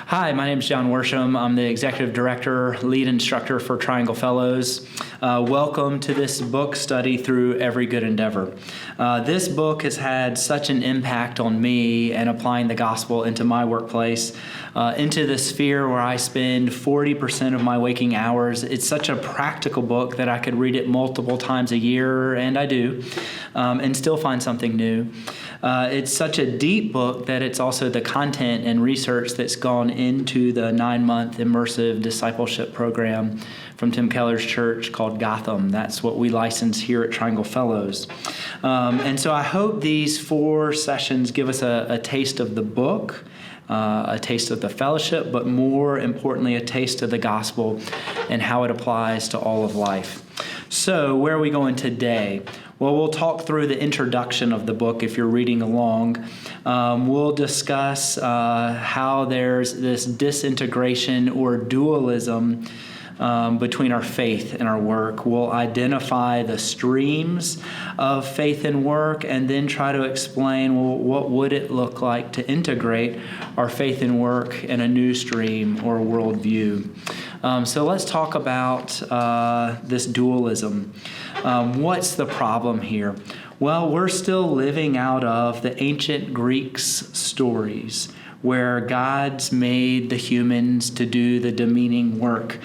Hi, my name is John Worsham. I'm the Executive Director, Lead Instructor for Triangle Fellows. Welcome to this book study through Every Good Endeavor. This book has had such an impact on me and applying the gospel into my workplace, into the sphere where I spend 40% of my waking hours. It's such a practical book that I could read it multiple times a year, and I do, and still find something new. It's such a deep book that it's also the content and research that's gone into the 9-month immersive discipleship program from Tim Keller's church called Gotham. That's what we license here at Triangle Fellows. And so I hope these 4 sessions give us a taste of the book, a taste of the fellowship, but more importantly, a taste of the gospel and how it applies to all of life. So where are we going today? Well, we'll talk through the introduction of the book if you're reading along. We'll discuss how there's this disintegration or dualism between our faith and our work. We'll identify the streams of faith and work and then try to explain, well, what would it look like to integrate our faith and work in a new stream or worldview. So let's talk about this dualism. What's the problem here? Well, we're still living out of the ancient Greeks' stories where gods made the humans to do the demeaning work.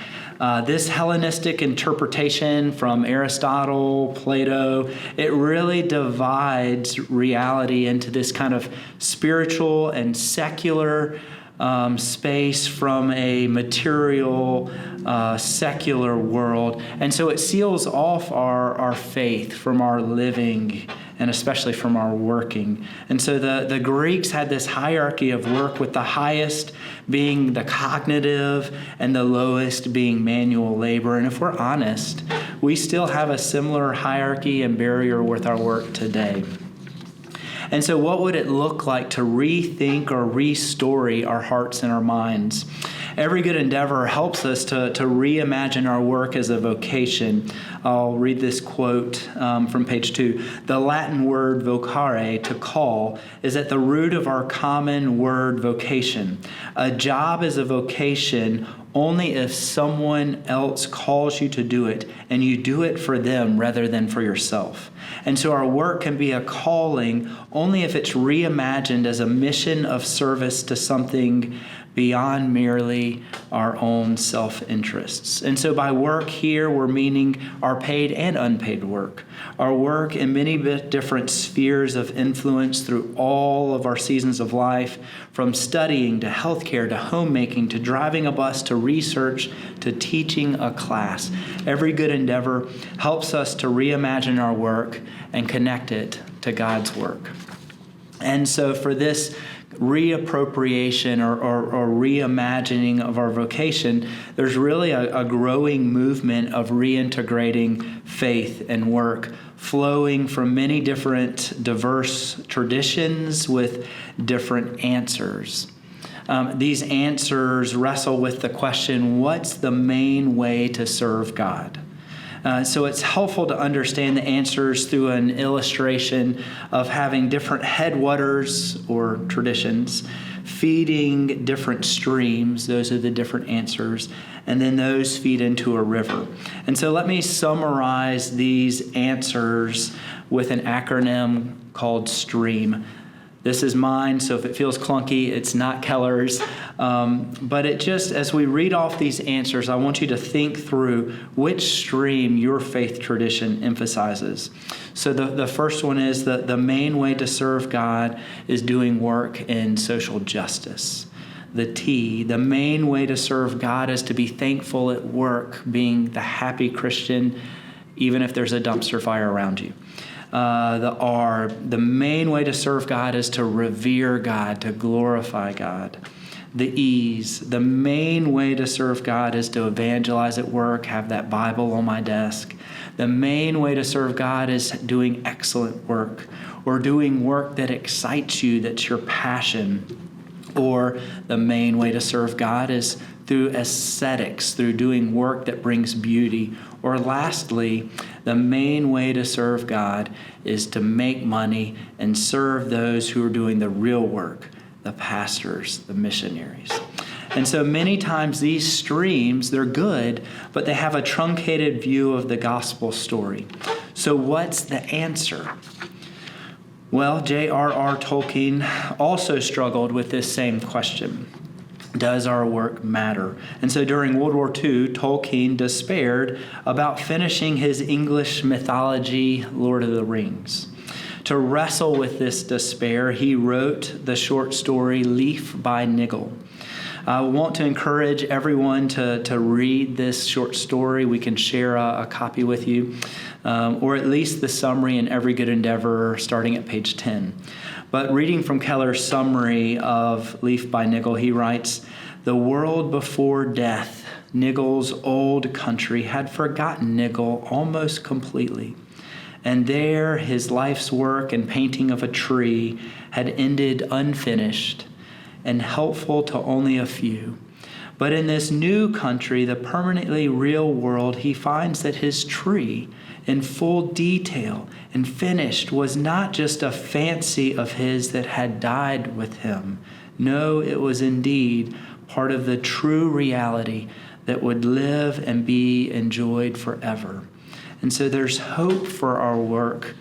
This Hellenistic interpretation from Aristotle, Plato, it really divides reality into this kind of spiritual and secular space from a material, secular world. And so it seals off our faith from our living and especially from our working. And so the Greeks had this hierarchy of work, with the highest being the cognitive and the lowest being manual labor. And if we're honest, we still have a similar hierarchy and barrier with our work today. And so what would it look like to rethink or restory our hearts and our minds? Every Good Endeavor helps us to reimagine our work as a vocation. I'll read this quote from page 2. The Latin word vocare, to call, is at the root of our common word vocation. A job is a vocation only if someone else calls you to do it, and you do it for them rather than for yourself. And so our work can be a calling only if it's reimagined as a mission of service to something beyond merely our own self-interests. And so by work here, we're meaning our paid and unpaid work. Our work in many different spheres of influence through all of our seasons of life, from studying to healthcare to homemaking to driving a bus to research to teaching a class. Every Good Endeavor helps us to reimagine our work and connect it to God's work. And so for this reappropriation or reimagining of our vocation, there's really a growing movement of reintegrating faith and work, flowing from many different diverse traditions with different answers. These answers wrestle with the question, what's the main way to serve God? So it's helpful to understand the answers through an illustration of having different headwaters or traditions, feeding different streams. Those are the different answers. And then those feed into a river. And so let me summarize these answers with an acronym called STREAM. This is mine, so if it feels clunky, it's not Keller's. But it just, as we read off these answers, I want you to think through which stream your faith tradition emphasizes. So the first one is that the main way to serve God is doing work in social justice. The T, the main way to serve God is to be thankful at work, being the happy Christian, even if there's a dumpster fire around you. The R, the main way to serve God is to revere God, to glorify God. The E's, the main way to serve God is to evangelize at work, have that Bible on my desk. The main way to serve God is doing excellent work, or doing work that excites you, that's your passion. Or the main way to serve God is through aesthetics, through doing work that brings beauty. Or lastly, the main way to serve God is to make money and serve those who are doing the real work, the pastors, the missionaries. And so many times these streams, they're good, but they have a truncated view of the gospel story. So what's the answer? Well, J.R.R. Tolkien also struggled with this same question. Does our work matter? And so during World War II, Tolkien despaired about finishing his English mythology, Lord of the Rings. To wrestle with this despair, he wrote the short story Leaf by Niggle. I want to encourage everyone to read this short story. We can share a copy with you, or at least the summary in Every Good Endeavor starting at page 10. But reading from Keller's summary of Leaf by Niggle, he writes, "The world before death, Niggle's old country, had forgotten Niggle almost completely. And there his life's work and painting of a tree had ended unfinished and helpful to only a few. But in this new country, the permanently real world, he finds that his tree, in full detail and finished, was not just a fancy of his that had died with him. No, it was indeed part of the true reality that would live and be enjoyed forever." And so there's hope for our work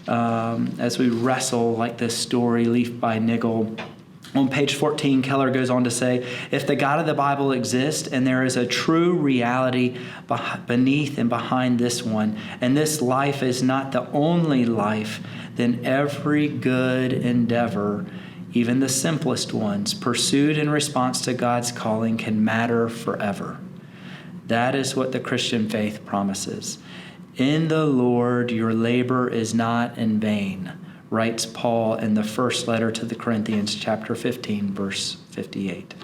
as we wrestle like this story, Leaf by Niggle. On page 14, Keller goes on to say, if the God of the Bible exists and there is a true reality beneath and behind this one, and this life is not the only life, then every good endeavor, even the simplest ones, pursued in response to God's calling, can matter forever. That is what the Christian faith promises. In the Lord, your labor is not in vain, writes Paul in the first letter to the Corinthians, chapter 15, verse 58.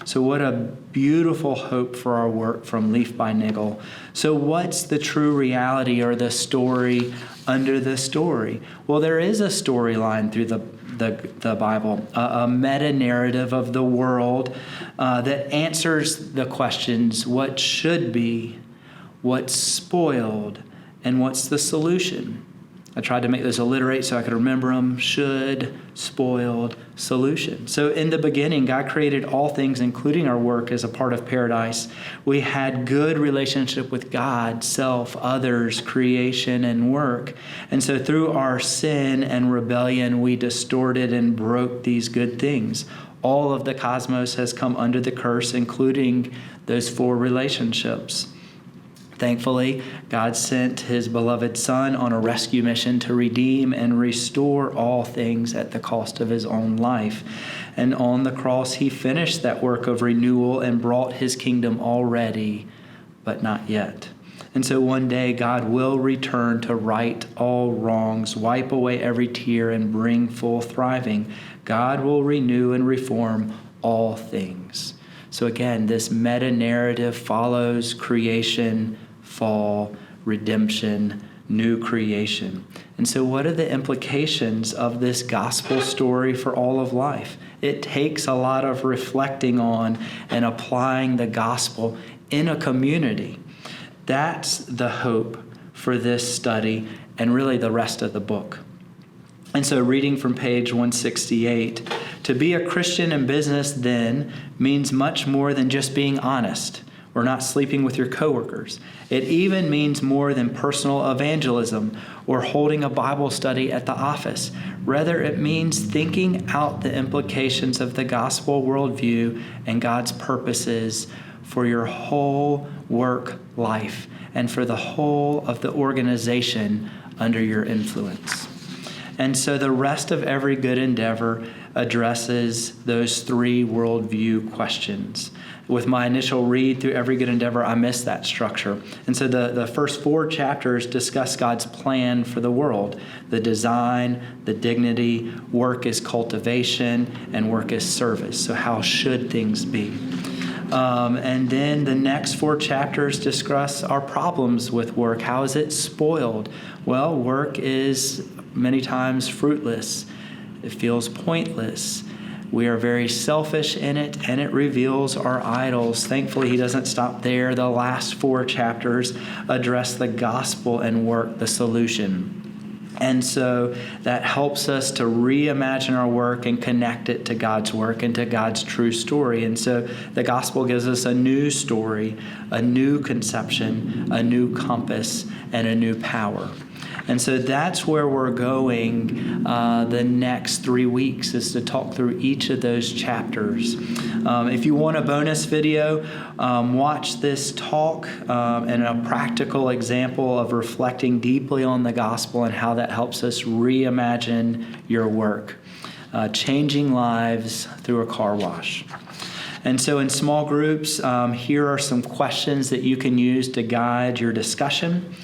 So what a beautiful hope for our work from Leaf by Niggle. So what's the true reality or the story under the story? Well, there is a storyline through the Bible, a meta-narrative of the world that answers the questions, what should be, what's spoiled, and what's the solution? I tried to make those alliterate so I could remember them. Should, spoiled, solution. So in the beginning, God created all things, including our work, as a part of paradise. We had good relationship with God, self, others, creation, and work. And so through our sin and rebellion, we distorted and broke these good things. All of the cosmos has come under the curse, including those 4 relationships. Thankfully, God sent his beloved Son on a rescue mission to redeem and restore all things at the cost of his own life. And on the cross, he finished that work of renewal and brought his kingdom already, but not yet. And so one day, God will return to right all wrongs, wipe away every tear, and bring full thriving. God will renew and reform all things. So again, this meta-narrative follows creation, fall, redemption, new creation. And so what are the implications of this gospel story for all of life? It takes a lot of reflecting on and applying the gospel in a community. That's the hope for this study and really the rest of the book. And so reading from page 168, to be a Christian in business then means much more than just being honest or not sleeping with your coworkers. It even means more than personal evangelism or holding a Bible study at the office. Rather, it means thinking out the implications of the gospel worldview and God's purposes for your whole work life and for the whole of the organization under your influence. And so the rest of Every Good Endeavor addresses those 3 worldview questions. With my initial read through Every Good Endeavor, I missed that structure. And so the first 4 chapters discuss God's plan for the world, the design, the dignity, work is cultivation, and work is service. So how should things be? And then the next 4 chapters discuss our problems with work. How is it spoiled? Well, work is many times fruitless. It feels pointless. We are very selfish in it, and it reveals our idols. Thankfully, he doesn't stop there. The last 4 chapters address the gospel and work, the solution. And so that helps us to reimagine our work and connect it to God's work and to God's true story. And so the gospel gives us a new story, a new conception, a new compass, and a new power. And so that's where we're going the next 3 weeks, is to talk through each of those chapters. If you want a bonus video, watch this talk and a practical example of reflecting deeply on the gospel and how that helps us reimagine your work. Changing lives through a car wash. And so in small groups, here are some questions that you can use to guide your discussion.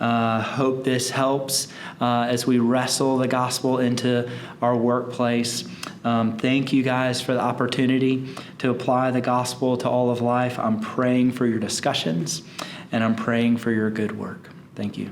Hope this helps as we wrestle the gospel into our workplace. Thank you guys for the opportunity to apply the gospel to all of life. I'm praying for your discussions, and I'm praying for your good work. Thank you.